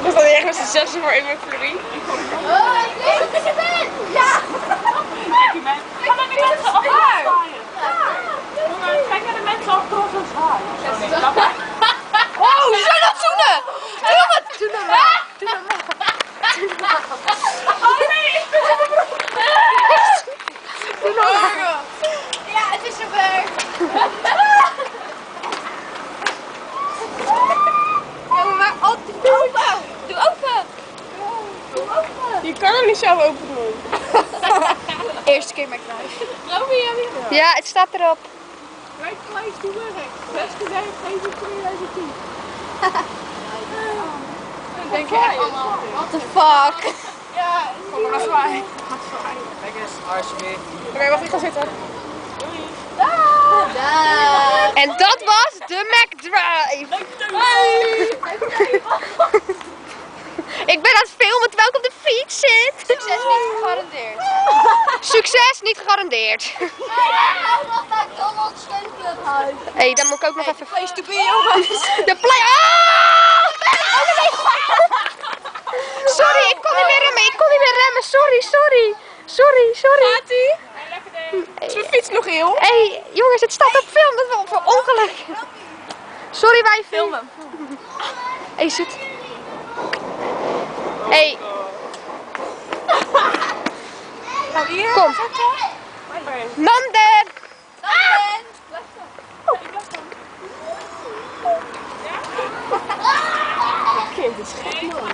Was dat echt een succes voor Emo Fleury? Oh, ik weet niet wat je bent! Ja! Ga naar die mensen af en zwaaien. Kijk naar de mensen af en zo zwaaien. Oh, ze zijn aan het zoenen! Doe het! Doe normaal! Doe normaal! Oh nee, ik ben Doe normaal! Ja, het is zover! Ja, maar doe open! Doe open! Doe open! Je kan hem niet zelf open doen. Eerste keer met kruis. Ja, het staat erop. Right place to work. Beste werk even 2010. Ik denk echt allemaal. What the fuck? Ja, Kom maar zwaaien. Kijk eens, alsjeblieft. Oké, wacht, ik ga zitten. Daag! En dat was de McDrive. Ik ben aan het filmen terwijl ik op de fiets zit. Succes niet gegarandeerd. Succes niet gegarandeerd. Wat McDonald's Clubhuis. Hé, dan moet ik ook nog even... Place to be, jongens. De play... Ah! Sorry, ik kon niet meer remmen. Ik kon niet meer remmen. Sorry. Gaat-ie? Is mijn fiets nog heel? Hé, jongens, het staat op film. Dat is wel voor ongeluk. Sorry, wij filmen. Hé, zit. Hé. Kom. Nanden. Kind is gek, man.